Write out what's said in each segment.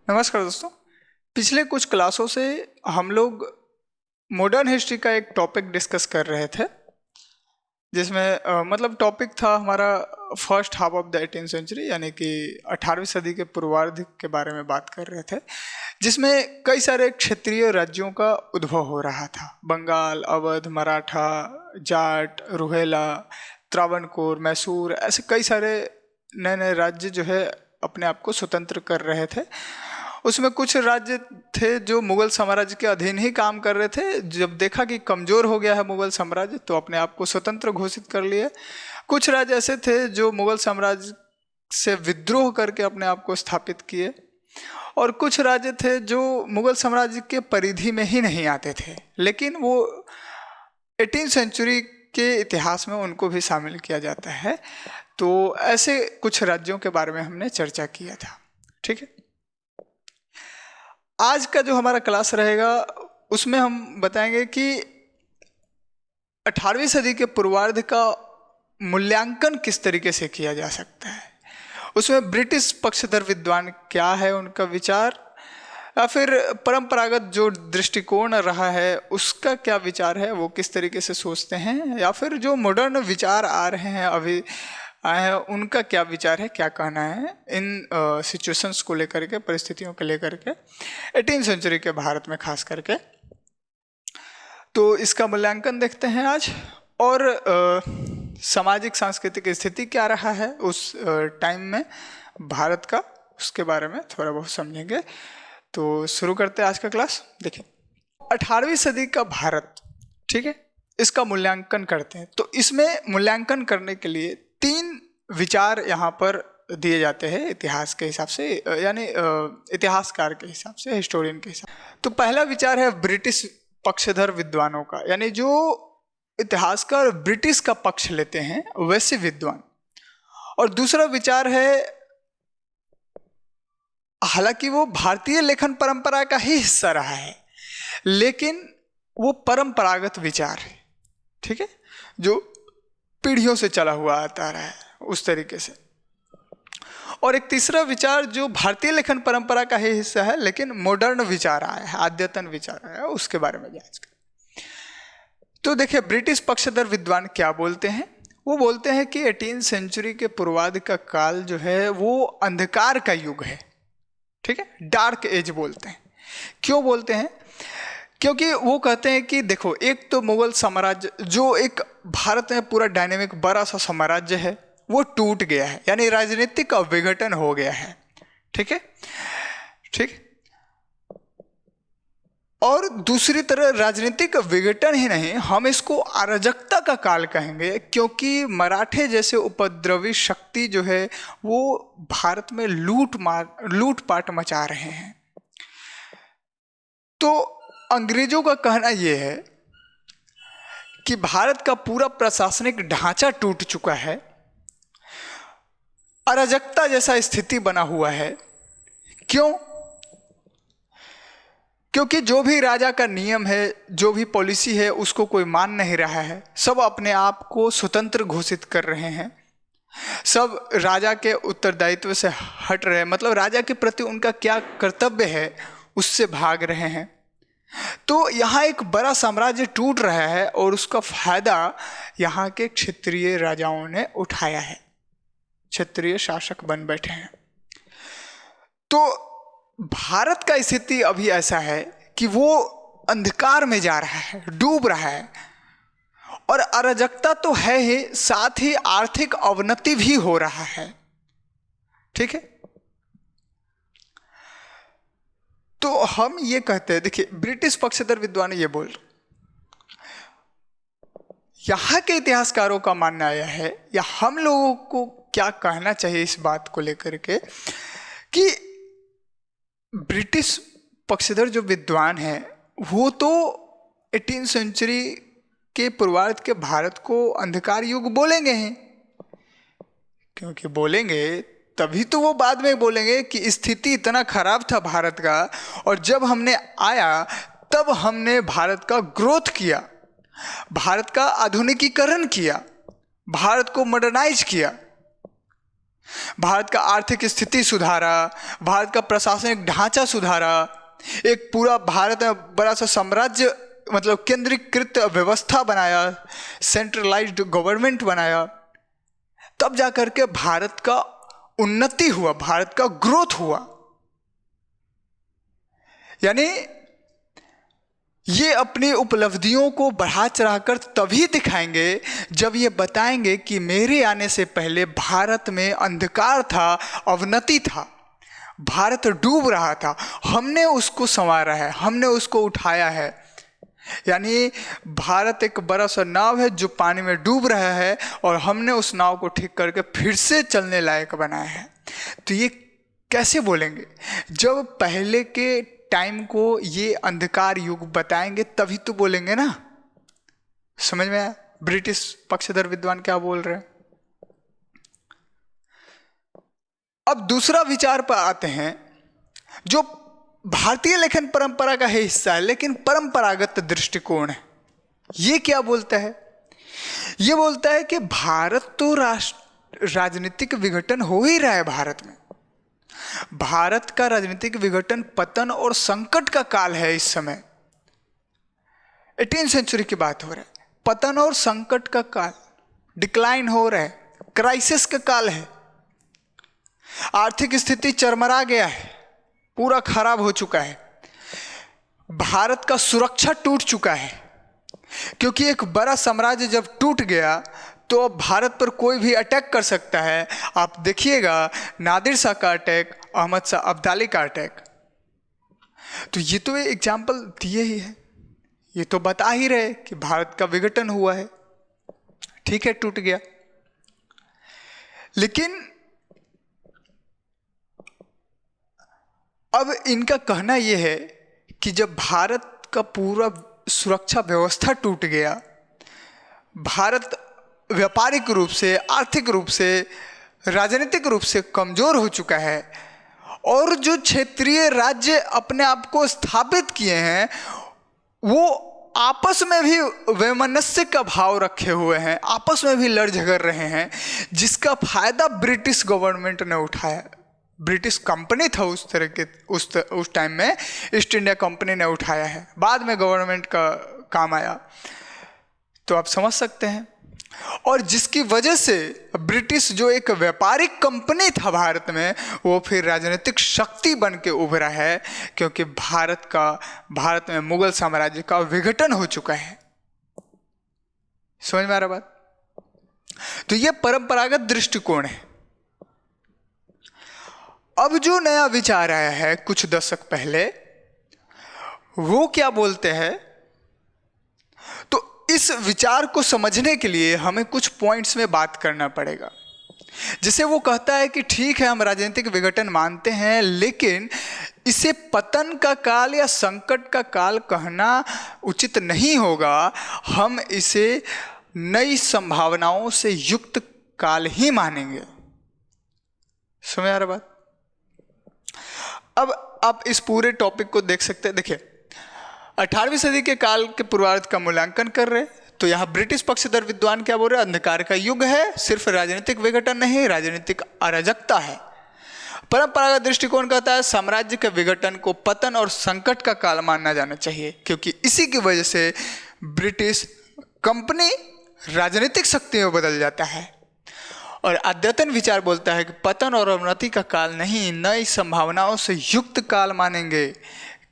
नमस्कार दोस्तों। पिछले कुछ क्लासों से हम लोग मॉडर्न हिस्ट्री का एक टॉपिक डिस्कस कर रहे थे, जिसमें मतलब टॉपिक था हमारा first half of the 18th century, यानी कि 18वीं सदी के पूर्वार्ध के बारे में बात कर रहे थे, जिसमें कई सारे क्षेत्रीय राज्यों का उद्भव हो रहा था। बंगाल, अवध, मराठा, जाट, रुहेला, त्रावणकोर, मैसूर, ऐसे कई सारे नए नए राज्य जो है अपने आप को स्वतंत्र कर रहे थे। उसमें कुछ राज्य थे जो मुगल साम्राज्य के अधीन ही काम कर रहे थे। जब देखा कि कमज़ोर हो गया है मुगल साम्राज्य तो अपने आप को स्वतंत्र घोषित कर लिए। कुछ राज्य ऐसे थे जो मुगल साम्राज्य से विद्रोह करके अपने आप को स्थापित किए, और कुछ राज्य थे जो मुगल साम्राज्य के परिधि में ही नहीं आते थे, लेकिन वो 18th सेंचुरी के इतिहास में उनको भी शामिल किया जाता है। तो ऐसे कुछ राज्यों के बारे में हमने चर्चा किया था। ठीक है, आज का जो हमारा क्लास रहेगा उसमें हम बताएंगे कि 18वीं सदी के पूर्वार्ध का मूल्यांकन किस तरीके से किया जा सकता है। उसमें ब्रिटिश पक्षधर विद्वान क्या है, उनका विचार, या फिर परंपरागत जो दृष्टिकोण रहा है उसका क्या विचार है, वो किस तरीके से सोचते हैं, या फिर जो मॉडर्न विचार आ रहे हैं अभी आए हैं उनका क्या विचार है, क्या कहना है इन सिचुएशंस को लेकर के, परिस्थितियों को लेकर के 18th सेंचुरी के भारत में खास करके। तो इसका मूल्यांकन देखते हैं आज, और सामाजिक सांस्कृतिक स्थिति क्या रहा है उस टाइम में भारत का, उसके बारे में थोड़ा बहुत समझेंगे। तो शुरू करते हैं आज का क्लास। देखिए, 18वीं सदी का भारत, ठीक है, इसका मूल्यांकन करते हैं। तो इसमें मूल्यांकन करने के लिए 3 विचार यहाँ पर दिए जाते हैं इतिहास के हिसाब से, यानी इतिहासकार के हिसाब से, हिस्टोरियन के हिसाब से। तो पहला विचार है ब्रिटिश पक्षधर विद्वानों का, यानी जो इतिहासकार ब्रिटिश का पक्ष लेते हैं वैसे विद्वान। और दूसरा विचार है, हालांकि वो भारतीय लेखन परंपरा का ही हिस्सा रहा है, लेकिन वो परंपरागत विचार है, ठीक है, जो पीढ़ियों से चला हुआ आता रहा है उस तरीके से। और एक तीसरा विचार जो भारतीय लेखन परंपरा का ही हिस्सा है, लेकिन मॉडर्न विचार आया है, अद्यतन विचार आया है, उसके बारे में जांच करें। तो देखिए, ब्रिटिश पक्षधर विद्वान क्या बोलते हैं। वो बोलते हैं कि 18th सेंचुरी के पूर्वार्ध का काल जो है वो अंधकार का युग है, ठीक है, डार्क एज बोलते हैं। क्यों बोलते हैं? क्योंकि वो कहते हैं कि देखो, एक तो मुगल साम्राज्य जो एक भारत में पूरा डायनेमिक बड़ा सा साम्राज्य है वो टूट गया है, यानी राजनीतिक का विघटन हो गया है, ठीक है, ठीक। और दूसरी तरह राजनीतिक विघटन ही नहीं, हम इसको अराजकता का काल कहेंगे, क्योंकि मराठे जैसे उपद्रवी शक्ति जो है वो भारत में लूटपाट मचा रहे हैं। तो अंग्रेजों का कहना यह है कि भारत का पूरा प्रशासनिक ढांचा टूट चुका है, अराजकता जैसा स्थिति बना हुआ है। क्यों? क्योंकि जो भी राजा का नियम है, जो भी पॉलिसी है, उसको कोई मान नहीं रहा है। सब अपने आप को स्वतंत्र घोषित कर रहे हैं, सब राजा के उत्तरदायित्व से हट रहे हैं, मतलब राजा के प्रति उनका क्या कर्तव्य है उससे भाग रहे हैं। तो यहाँ एक बड़ा साम्राज्य टूट रहा है और उसका फायदा यहाँ के क्षेत्रीय राजाओं ने उठाया है, क्षेत्रीय शासक बन बैठे हैं। तो भारत का स्थिति अभी ऐसा है कि वो अंधकार में जा रहा है, डूब रहा है, और अराजकता तो है ही, साथ ही आर्थिक अवनति भी हो रहा है, ठीक है। तो हम ये कहते हैं, देखिए, ब्रिटिश पक्षधर विद्वान ये बोल, यहाँ के इतिहासकारों का मानना आया है, या हम लोगों को क्या कहना चाहिए इस बात को लेकर के, कि ब्रिटिश पक्षधर जो विद्वान हैं वो तो 18th सेंचुरी के पूर्वार्ध के भारत को अंधकार युग बोलेंगे ही, क्योंकि बोलेंगे तभी तो वो बाद में बोलेंगे कि स्थिति इतना खराब था भारत का, और जब हमने आया तब हमने भारत का ग्रोथ किया, भारत का आधुनिकीकरण किया, भारत को मॉडर्नाइज किया। भारत का आर्थिक स्थिति सुधारा, भारत का प्रशासनिक ढांचा सुधारा, एक पूरा भारत में बड़ा सा साम्राज्य मतलब केंद्रीकृत व्यवस्था बनाया, सेंट्रलाइज्ड गवर्नमेंट बनाया, तब जाकर के भारत का उन्नति हुआ, भारत का ग्रोथ हुआ। यानी ये अपनी उपलब्धियों को बढ़ा चढ़ाकर तभी दिखाएंगे जब ये बताएंगे कि मेरे आने से पहले भारत में अंधकार था, अवनति था, भारत डूब रहा था, हमने उसको संवारा है, हमने उसको उठाया है। यानी भारत एक बड़ा सा नाव है जो पानी में डूब रहा है और हमने उस नाव को ठीक करके फिर से चलने लायक बनाया है। तो ये कैसे बोलेंगे? जब पहले के टाइम को ये अंधकार युग बताएंगे तभी तो बोलेंगे ना। समझ में आया ब्रिटिश पक्षधर विद्वान क्या बोल रहे हैं? अब दूसरा विचार पर आते हैं जो भारतीय लेखन परंपरा का है हिस्सा है, लेकिन परंपरागत दृष्टिकोण है। ये क्या बोलता है? ये बोलता है कि भारत तो राजनीतिक विघटन हो ही रहा है। भारत में भारत का राजनीतिक विघटन, पतन और संकट का काल है। इस समय 18वीं सेंचुरी की बात हो रहा है, पतन और संकट का काल, डिक्लाइन हो रहा है, क्राइसिस का काल है। आर्थिक स्थिति चरमरा गया है, पूरा खराब हो चुका है। भारत का सुरक्षा टूट चुका है, क्योंकि एक बड़ा साम्राज्य जब टूट गया तो अब भारत पर कोई भी अटैक कर सकता है। आप देखिएगा नादिर शाह का अटैक, अहमद शाह अब्दाली का अटैक, तो ये तो एग्जाम्पल दिए ही है, ये तो बता ही रहे कि भारत का विघटन हुआ है। ठीक है, टूट गया, लेकिन अब इनका कहना यह है कि जब भारत का पूरा सुरक्षा व्यवस्था टूट गया, भारत व्यापारिक रूप से, आर्थिक रूप से, राजनीतिक रूप से कमजोर हो चुका है और जो क्षेत्रीय राज्य अपने आप को स्थापित किए हैं वो आपस में भी वैमनस्य का भाव रखे हुए हैं, आपस में भी लड़ झगड़ रहे हैं, जिसका फायदा ब्रिटिश गवर्नमेंट ने उठाया। ब्रिटिश कंपनी था उस तरह के, उस टाइम में ईस्ट इंडिया कंपनी ने उठाया है, बाद में गवर्नमेंट का काम आया। तो आप समझ सकते हैं, और जिसकी वजह से ब्रिटिश जो एक व्यापारिक कंपनी था भारत में, वो फिर राजनीतिक शक्ति बन के उभरा है, क्योंकि भारत में मुगल साम्राज्य का विघटन हो चुका है। समझ में आ रहा बात? तो ये परंपरागत दृष्टिकोण है। अब जो नया विचार आया है कुछ दशक पहले, वो क्या बोलते हैं? तो इस विचार को समझने के लिए हमें कुछ पॉइंट्स में बात करना पड़ेगा। जैसे वो कहता है कि ठीक है, हम राजनीतिक विघटन मानते हैं, लेकिन इसे पतन का काल या संकट का काल कहना उचित नहीं होगा, हम इसे नई संभावनाओं से युक्त काल ही मानेंगे। समझ आ रहा बात? अब आप इस पूरे टॉपिक को देख सकते हैं। देखिए, 18वीं सदी के काल के पूर्वार्ध का मूल्यांकन कर रहे, तो यहाँ ब्रिटिश पक्षधर विद्वान क्या बोल रहे? अंधकार का युग है, सिर्फ राजनीतिक विघटन नहीं, राजनीतिक अराजकता है। परंपरागत दृष्टिकोण कहता है साम्राज्य के विघटन को पतन और संकट का काल मानना जाना चाहिए, क्योंकि इसी की वजह से ब्रिटिश कंपनी राजनीतिक शक्ति में बदल जाता है। और अद्यतन विचार बोलता है कि पतन और अवनति का काल नहीं, नई संभावनाओं से युक्त काल मानेंगे।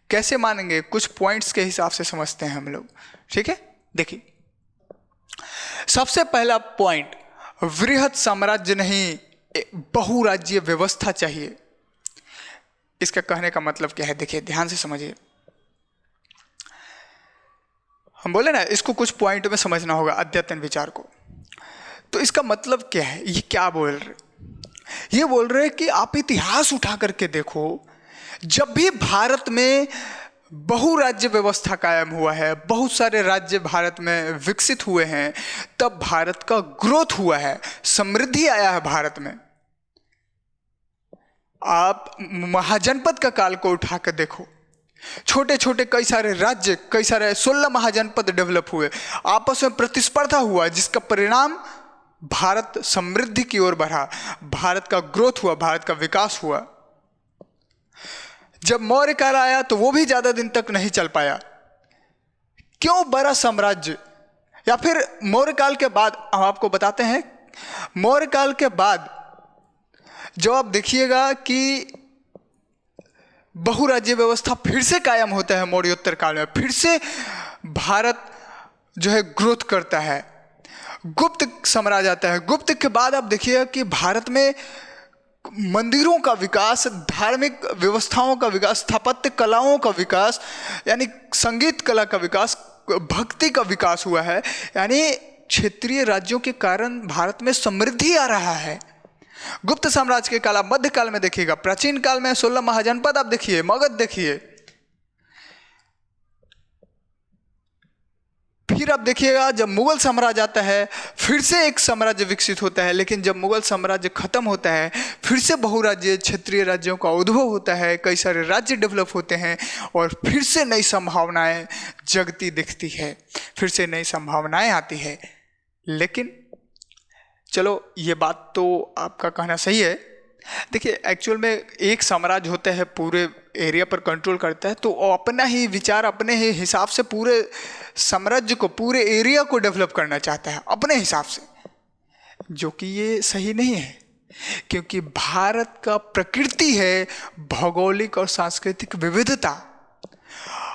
कैसे मानेंगे? कुछ पॉइंट्स के हिसाब से समझते हैं हम लोग। ठीक है, देखिए, सबसे पहला पॉइंट, वृहत साम्राज्य नहीं, बहुराज्यीय व्यवस्था चाहिए। इसका कहने का मतलब क्या है? देखिए, ध्यान से समझिए। हम बोले ना, इसको कुछ पॉइंट में समझना होगा अद्यतन विचार को। तो इसका मतलब क्या है? ये क्या बोल रहे? ये बोल रहे कि आप इतिहास उठा करके देखो, जब भी भारत में बहुराज्य व्यवस्था कायम हुआ है, बहुत सारे राज्य भारत में विकसित हुए हैं, तब भारत का ग्रोथ हुआ है, समृद्धि आया है भारत में। आप महाजनपद का काल को उठा कर देखो, छोटे छोटे कई सारे राज्य, कई सारे 16 महाजनपद डेवलप हुए, आपस में प्रतिस्पर्धा हुआ, जिसका परिणाम भारत समृद्धि की ओर बढ़ा, भारत का ग्रोथ हुआ, भारत का विकास हुआ। जब मौर्य काल आया तो वो भी ज्यादा दिन तक नहीं चल पाया। क्यों? बड़ा साम्राज्य, या फिर मौर्य काल के बाद हम आपको बताते हैं। मौर्य काल के बाद जब आप देखिएगा कि बहुराज्य व्यवस्था फिर से कायम होता है मौर्योत्तर काल में, फिर से भारत जो है ग्रोथ करता है। गुप्त साम्राज्य आता है। गुप्त के बाद आप देखिएगा कि भारत में मंदिरों का विकास, धार्मिक व्यवस्थाओं का विकास, स्थापत्य कलाओं का विकास, यानी संगीत कला का विकास, भक्ति का विकास हुआ है। यानी क्षेत्रीय राज्यों के कारण भारत में समृद्धि आ रहा है। गुप्त साम्राज्य के काल, मध्य काल में देखिएगा, प्राचीन काल में 16 महाजनपद आप देखिए, मगध देखिए। फिर आप देखिएगा जब मुगल साम्राज्य आता है फिर से एक साम्राज्य विकसित होता है। लेकिन जब मुगल साम्राज्य खत्म होता है फिर से बहुराज्य क्षेत्रीय राज्यों का उद्भव होता है, कई सारे राज्य डेवलप होते हैं और फिर से नई संभावनाएं जगती दिखती है, फिर से नई संभावनाएं आती है। लेकिन चलो ये बात तो आपका कहना सही है। देखिए एक्चुअल में एक साम्राज्य होता है, पूरे एरिया पर कंट्रोल करता है, तो वो अपना ही विचार, अपने ही हिसाब से पूरे साम्राज्य को, पूरे एरिया को डेवलप करना चाहता है अपने हिसाब से, जो कि ये सही नहीं है। क्योंकि भारत का प्रकृति है भौगोलिक और सांस्कृतिक विविधता।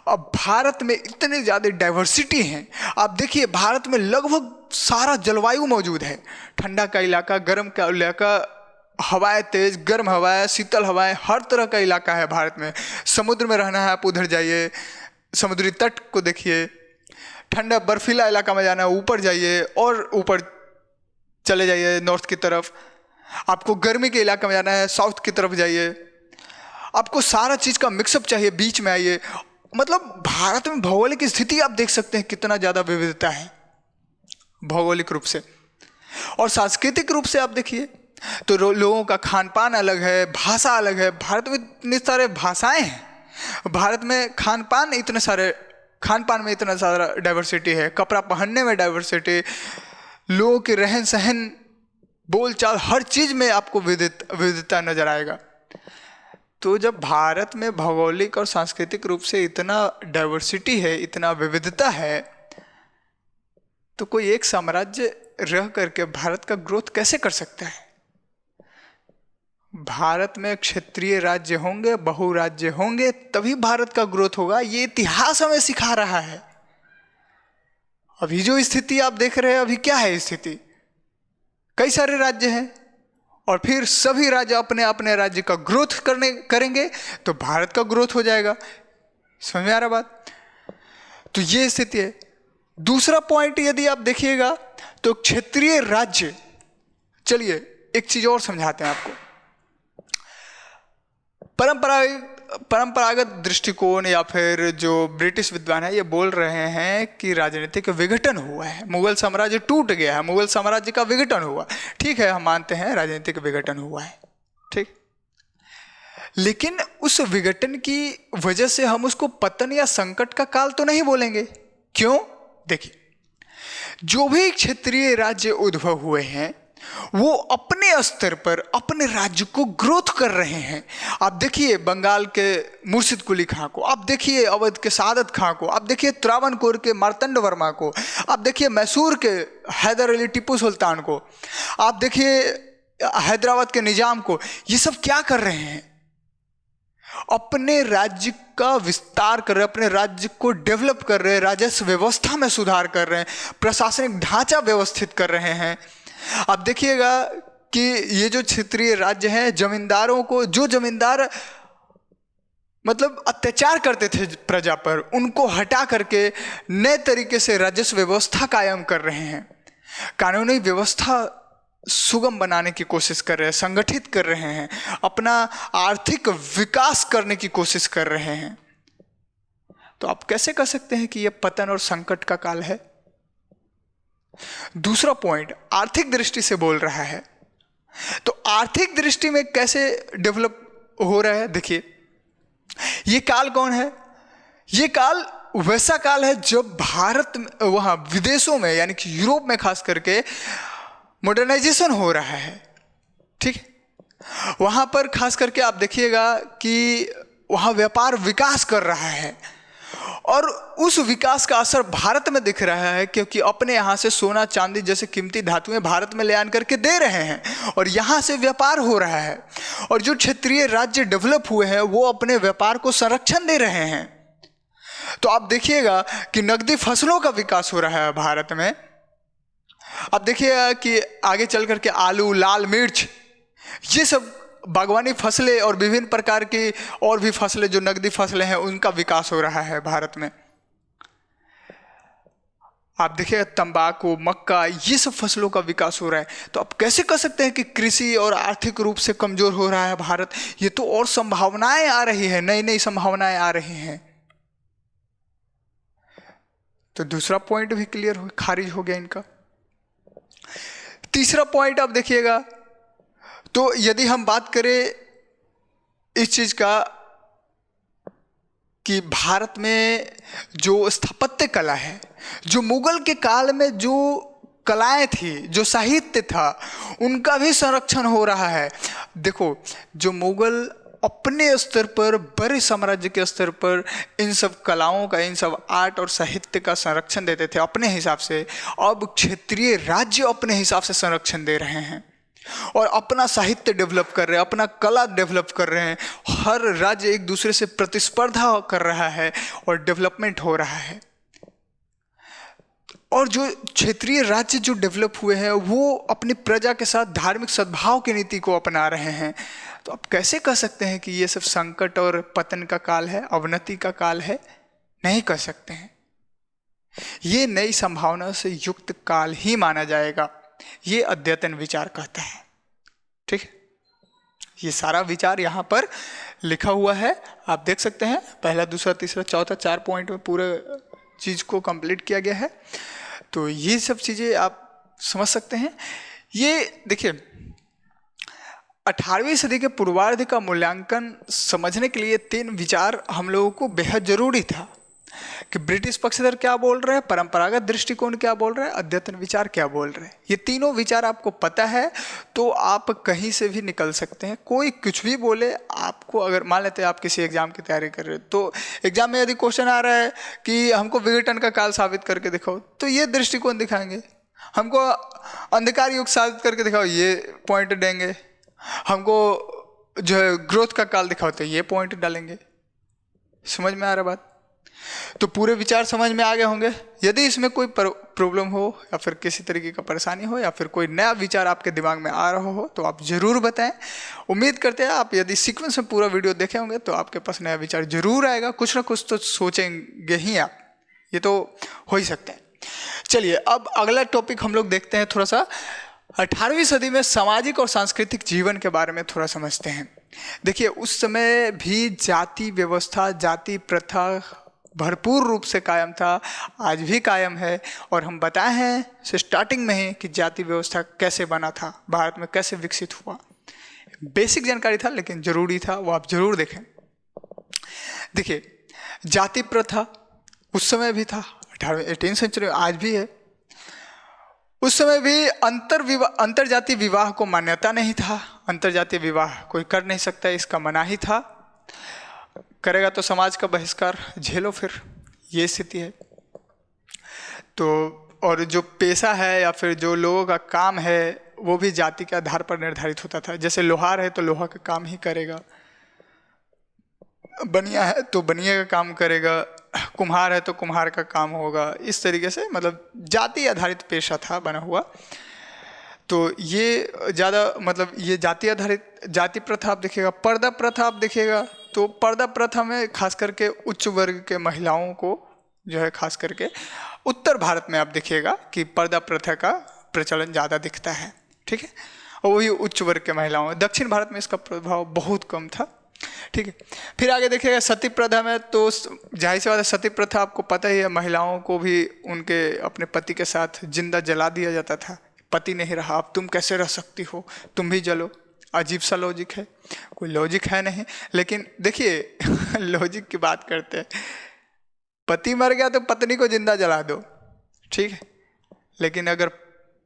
अब भारत में इतने ज़्यादा डाइवर्सिटी हैं। आप देखिए भारत में लगभग सारा जलवायु मौजूद है। ठंडा का इलाका, गर्म का इलाका, हवाएं तेज, गर्म हवाएं, शीतल हवाएं, हर तरह का इलाका है भारत में। समुद्र में रहना है आप उधर जाइए, समुद्री तट को देखिए। ठंडा बर्फीला इलाका में जाना है ऊपर जाइए, और ऊपर चले जाइए नॉर्थ की तरफ। आपको गर्मी के इलाके में जाना है साउथ की तरफ जाइए। आपको सारा चीज़ का मिक्सअप चाहिए, बीच में आइए। मतलब भारत में भौगोलिक स्थिति आप देख सकते हैं कितना ज़्यादा विविधता है भौगोलिक रूप से। और सांस्कृतिक रूप से आप देखिए तो लोगों का खान पान अलग है, भाषा अलग है। भारत में इतने सारे भाषाएं हैं, भारत में खान पान में इतना सारा डाइवर्सिटी है, कपड़ा पहनने में डाइवर्सिटी, लोगों के रहन सहन, बोलचाल, हर चीज़ में आपको विविधता नजर आएगा। तो जब भारत में भौगोलिक और सांस्कृतिक रूप से इतना डाइवर्सिटी है, इतना विविधता है, तो कोई एक साम्राज्य रह करके भारत का ग्रोथ कैसे कर सकता है? भारत में क्षेत्रीय राज्य होंगे, बहुराज्य होंगे, तभी भारत का ग्रोथ होगा। ये इतिहास हमें सिखा रहा है। अभी जो स्थिति आप देख रहे हैं, अभी क्या है स्थिति? कई सारे राज्य हैं और फिर सभी राज्य अपने अपने राज्य का ग्रोथ करेंगे तो भारत का ग्रोथ हो जाएगा। समझ में आ रहा बात? तो ये स्थिति है। दूसरा पॉइंट यदि आप देखिएगा तो क्षेत्रीय राज्य, चलिए एक चीज और समझाते हैं आपको। परंपरागत दृष्टिकोण या फिर जो ब्रिटिश विद्वान है ये बोल रहे हैं कि राजनीतिक विघटन हुआ है, मुगल साम्राज्य टूट गया है, मुगल साम्राज्य का विघटन हुआ। ठीक है, हम मानते हैं राजनीतिक विघटन हुआ है, ठीक। लेकिन उस विघटन की वजह से हम उसको पतन या संकट का काल तो नहीं बोलेंगे। क्यों? देखिए, जो भी क्षेत्रीय राज्य उद्भव हुए हैं वो अपने स्तर पर अपने राज्य को ग्रोथ कर रहे हैं। आप देखिए बंगाल के मुर्शिद कुली खां को, आप देखिए अवध के सादत खां को, आप देखिए त्रावणकोर के मार्तंड वर्मा को, आप देखिए मैसूर के हैदर अली टिप्पू सुल्तान को, आप देखिए हैदराबाद के निजाम को। ये सब क्या कर रहे हैं? अपने राज्य का विस्तार कर रहे हैं, अपने राज्य को डेवलप कर रहे हैं, राजस्व व्यवस्था में सुधार कर रहे हैं, प्रशासनिक ढांचा व्यवस्थित कर रहे हैं। आप देखिएगा कि ये जो क्षेत्रीय राज्य हैं, जमींदारों को, जो जमींदार मतलब अत्याचार करते थे प्रजा पर, उनको हटा करके नए तरीके से राजस्व व्यवस्था कायम कर रहे हैं, कानूनी व्यवस्था सुगम बनाने की कोशिश कर रहे हैं, संगठित कर रहे हैं, अपना आर्थिक विकास करने की कोशिश कर रहे हैं। तो आप कैसे कह सकते हैं कि यह पतन और संकट का काल है? दूसरा पॉइंट आर्थिक दृष्टि से बोल रहा है। तो आर्थिक दृष्टि में कैसे डेवलप हो रहा है? देखिए, ये काल कौन है? ये काल वैसा काल है जब भारत वहां विदेशों में, यानी कि यूरोप में खास करके मॉडर्नाइजेशन हो रहा है, ठीक है। वहाँ पर खास करके आप देखिएगा कि वहाँ व्यापार विकास कर रहा है और उस विकास का असर भारत में दिख रहा है, क्योंकि अपने यहाँ से सोना चांदी जैसे कीमती धातुएं भारत में ले आन करके दे रहे हैं और यहाँ से व्यापार हो रहा है। और जो क्षेत्रीय राज्य डेवलप हुए हैं वो अपने व्यापार को संरक्षण दे रहे हैं। तो आप देखिएगा कि नकदी फसलों का विकास हो रहा है भारत में। आप देखिएगा कि आगे चल करके आलू, लाल मिर्च, ये सब बागवानी फसलें और विभिन्न प्रकार की और भी फसलें जो नकदी फसलें हैं उनका विकास हो रहा है भारत में। आप देखिएगा तंबाकू, मक्का, ये सब फसलों का विकास हो रहा है। तो आप कैसे कह सकते हैं कि कृषि और आर्थिक रूप से कमजोर हो रहा है भारत? ये तो और संभावनाएं आ रही है, नई नई संभावनाएं आ रही हैं। तो दूसरा पॉइंट भी क्लियर हो, खारिज हो गया इनका। तीसरा पॉइंट आप देखिएगा, तो यदि हम बात करें इस चीज का कि भारत में जो स्थापत्य कला है, जो मुगल के काल में जो कलाएं थी, जो साहित्य था, उनका भी संरक्षण हो रहा है। देखो, जो मुगल अपने स्तर पर, बड़े साम्राज्य के स्तर पर इन सब कलाओं का, इन सब आर्ट और साहित्य का संरक्षण देते थे अपने हिसाब से, अब क्षेत्रीय राज्य अपने हिसाब से संरक्षण दे रहे हैं और अपना साहित्य डेवलप कर रहे हैं, अपना कला डेवलप कर रहे हैं। हर राज्य एक दूसरे से प्रतिस्पर्धा कर रहा है और डेवलपमेंट हो रहा है। और जो क्षेत्रीय राज्य जो डेवलप हुए हैं वो अपनी प्रजा के साथ धार्मिक सद्भाव की नीति को अपना रहे हैं। तो आप कैसे कह सकते हैं कि ये सब संकट और पतन का काल है, अवनति का काल है? नहीं कह सकते हैं। ये नई संभावना से युक्त काल ही माना जाएगा, ये अद्यतन विचार कहता है, ठीक है। ये सारा विचार यहाँ पर लिखा हुआ है, आप देख सकते हैं। पहला, दूसरा, तीसरा, चौथा, 4 पॉइंट में पूरे चीज को कंप्लीट किया गया है। तो ये सब चीजें आप समझ सकते हैं। ये देखिए, 18वीं सदी के पूर्वार्ध का मूल्यांकन समझने के लिए 3 विचार हम लोगों को बेहद जरूरी था कि ब्रिटिश पक्षधर क्या बोल रहे हैं, परंपरागत दृष्टिकोण क्या बोल रहे हैं, अद्यतन विचार क्या बोल रहे हैं। ये तीनों विचार आपको पता है तो आप कहीं से भी निकल सकते हैं। कोई कुछ भी बोले आपको, अगर मान लेते हैं आप किसी एग्जाम की तैयारी कर रहे हो, तो एग्जाम में यदि क्वेश्चन आ रहा है कि हमको विघटन का काल साबित करके दिखाओ, तो ये दृष्टिकोण दिखाएंगे। हमको अंधकार युग साबित करके दिखाओ, ये पॉइंट देंगे। हमको जो है ग्रोथ का काल दिखाओ, तो ये पॉइंट डालेंगे। समझ में आ रहा बात? तो पूरे विचार समझ में आ गए होंगे। यदि इसमें कोई प्रॉब्लम हो या फिर किसी तरीके का परेशानी हो या फिर कोई नया विचार आपके दिमाग में आ रहा हो तो आप जरूर बताएं। उम्मीद करते हैं आप यदि सीक्वेंस में पूरा वीडियो देखे होंगे तो आपके पास नया विचार जरूर आएगा, कुछ ना कुछ तो सोचेंगे ही आप, ये तो हो ही सकता है। चलिए अब अगला टॉपिक हम लोग देखते हैं, थोड़ा सा 18वीं सदी में सामाजिक और सांस्कृतिक जीवन के बारे में थोड़ा समझते हैं। देखिए, उस समय भी जाति व्यवस्था, जाति प्रथा भरपूर रूप से कायम था, आज भी कायम है। और हम बताए हैं स्टार्टिंग में ही कि जाति व्यवस्था कैसे बना था, भारत में कैसे विकसित हुआ। बेसिक जानकारी था लेकिन जरूरी था, वो आप जरूर देखें। देखिए, जाति प्रथा उस समय भी था, 18वीं सेंचुरी में, आज भी है। उस समय भी अंतर जातीय विवाह को मान्यता नहीं था। अंतर जातीय विवाह कोई कर नहीं सकता, इसका मना ही था। करेगा तो समाज का बहिष्कार झेलो, फिर ये स्थिति है। तो और जो पेशा है या फिर जो लोगों का काम है वो भी जाति के आधार पर निर्धारित होता था। जैसे लोहार है तो लोहा का काम ही करेगा, बनिया है तो बनिया का काम करेगा, कुम्हार है तो कुम्हार का काम होगा। इस तरीके से मतलब जाति आधारित पेशा था बना हुआ। तो ये ज़्यादा मतलब ये जाति आधारित जाति प्रथा आप देखिएगा। पर्दा प्रथा आप देखिएगा तो पर्दा प्रथा में खास करके उच्च वर्ग के महिलाओं को जो है, खास करके उत्तर भारत में आप देखिएगा कि पर्दा प्रथा का प्रचलन ज़्यादा दिखता है, ठीक है। और वही उच्च वर्ग के महिलाओं, दक्षिण भारत में इसका प्रभाव बहुत कम था, ठीक है। फिर आगे देखिएगा सती प्रथा में, तो जाहिर सी बात है सती प्रथा आपको पता ही है, महिलाओं को भी उनके अपने पति के साथ जिंदा जला दिया जाता था। पति नहीं रहा, अब तुम कैसे रह सकती हो, तुम भी जलो। अजीब सा लॉजिक है, कोई लॉजिक है नहीं। लेकिन देखिए लॉजिक की बात करते हैं, पति मर गया तो पत्नी को जिंदा जला दो, ठीक है। लेकिन अगर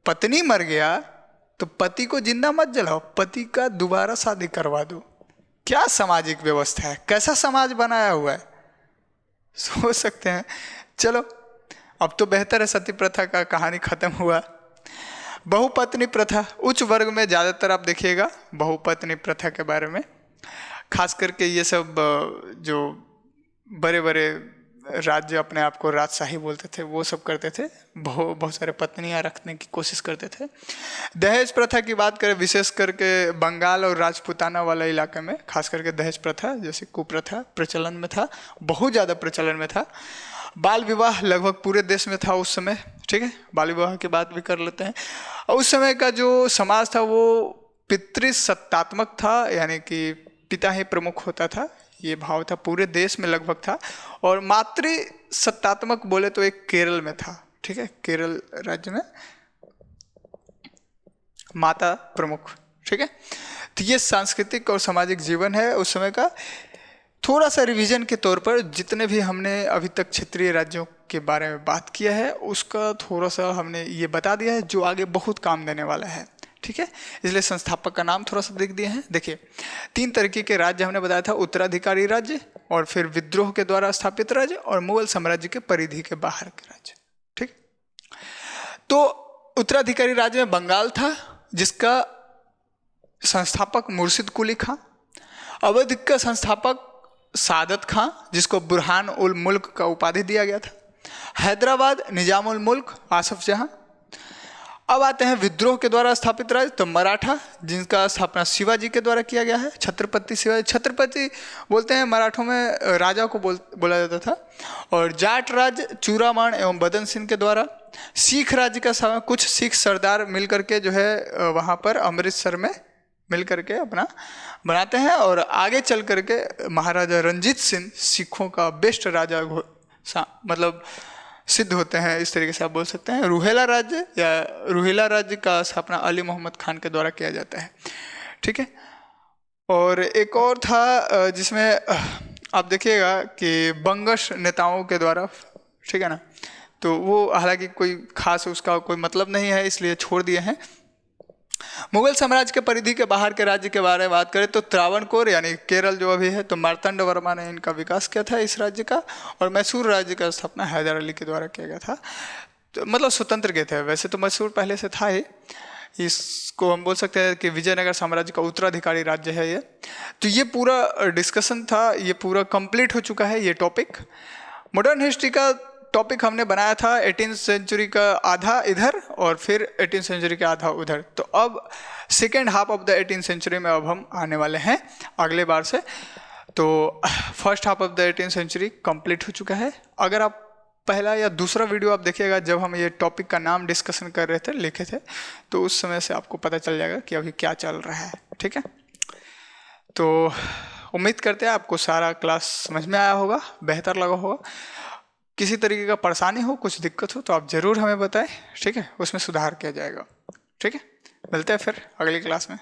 पत्नी मर गया तो पति को जिंदा मत जलाओ, पति का दोबारा शादी करवा दो। क्या सामाजिक व्यवस्था है, कैसा समाज बनाया हुआ है, सोच सकते हैं। चलो अब तो बेहतर है, सती प्रथा का कहानी खत्म हुआ। बहुपत्नी प्रथा, उच्च वर्ग में ज़्यादातर आप देखिएगा बहुपत्नी प्रथा के बारे में, खास करके ये सब जो बड़े बड़े राज्य अपने आप को राजशाही बोलते थे वो सब करते थे, बहुत सारे पत्नियां रखने की कोशिश करते थे। दहेज प्रथा की बात करें, विशेष करके बंगाल और राजपूताना वाला इलाके में खास करके दहेज प्रथा जैसे कुप्रथा प्रचलन में था, बहुत ज़्यादा प्रचलन में था। बाल विवाह लगभग पूरे देश में था उस समय, ठीक है, बाल विवाह की बात भी कर लेते हैं। और उस समय का जो समाज था वो पितृसत्तात्मक था, यानी कि पिता ही प्रमुख होता था, ये भाव था, पूरे देश में लगभग था। और मातृ सत्तात्मक बोले तो एक केरल में था, ठीक है, केरल राज्य में माता प्रमुख, ठीक है। तो ये सांस्कृतिक और सामाजिक जीवन है उस समय का। थोड़ा सा रिवीजन के तौर पर जितने भी हमने अभी तक क्षेत्रीय राज्यों के बारे में बात किया है उसका थोड़ा सा हमने ये बता दिया है जो आगे बहुत काम देने वाला है, ठीक है। इसलिए संस्थापक का नाम थोड़ा सा देख दिए हैं। देखिए 3 तरीके के राज्य हमने बताया था, उत्तराधिकारी राज्य, और फिर विद्रोह के द्वारा स्थापित राज्य, और मुगल साम्राज्य के परिधि के बाहर के राज्य, ठीक। तो उत्तराधिकारी राज्य में बंगाल था जिसका संस्थापक मुर्शिद कुली खां, अवध का संस्थापक सादत खां जिसको बुरहान उल मुल्क का उपाधि दिया गया था, हैदराबाद निजाम उल मुल्क आसफ जहां। अब आते हैं विद्रोह के द्वारा स्थापित राज्य, तो मराठा जिनका स्थापना शिवाजी के द्वारा किया गया है, छत्रपति शिवाजी, छत्रपति बोलते हैं मराठों में राजा को बोला जाता था। और जाट राज्य चूड़ामण एवं बदन सिंह के द्वारा। सिख राज्य का कुछ सिख सरदार मिलकर के जो है वहाँ पर अमृतसर में मिल करके अपना बनाते हैं, और आगे चल करके महाराजा रंजीत सिंह सिखों का बेस्ट राजा मतलब सिद्ध होते हैं, इस तरीके से आप बोल सकते हैं। रुहेला राज्य या रुहेला राज्य का स्थापना अली मोहम्मद खान के द्वारा किया जाता है, ठीक है। और एक और था जिसमें आप देखिएगा कि बंगश नेताओं के द्वारा, ठीक है ना, तो वो हालांकि कोई खास उसका कोई मतलब नहीं है इसलिए छोड़ दिए हैं। मुगल साम्राज्य के परिधि के बाहर के राज्य के बारे में बात करें तो त्रावणकोर यानी केरल जो अभी है, तो मार्तंड वर्मा ने इनका विकास किया था इस राज्य का, और मैसूर राज्य का स्थापना हैदर अली के द्वारा किया गया था। तो मतलब स्वतंत्र के थे, वैसे तो मैसूर पहले से था ही, इसको हम बोल सकते हैं कि विजयनगर साम्राज्य का उत्तराधिकारी राज्य है ये। तो ये पूरा डिस्कशन था, ये पूरा कंप्लीट हो चुका है ये टॉपिक। मॉडर्न हिस्ट्री का टॉपिक हमने बनाया था 18th सेंचुरी का आधा इधर और फिर 18th सेंचुरी का आधा उधर। तो अब second half of the 18th century में अब हम आने वाले हैं अगले बार से। तो first half of the 18th century complete हो चुका है। अगर आप पहला या दूसरा वीडियो आप देखिएगा जब हम ये टॉपिक का नाम डिस्कशन कर रहे थे, लिखे थे, तो उस समय से आपको पता चल जाएगा कि अभी क्या चल रहा है, ठीक है। तो उम्मीद करते हैं आपको सारा क्लास समझ में आया होगा, बेहतर लगा होगा। किसी तरीके का परेशानी हो, कुछ दिक्कत हो तो आप ज़रूर हमें बताएं, ठीक है, उसमें सुधार किया जाएगा, ठीक है। मिलते हैं फिर अगली क्लास में।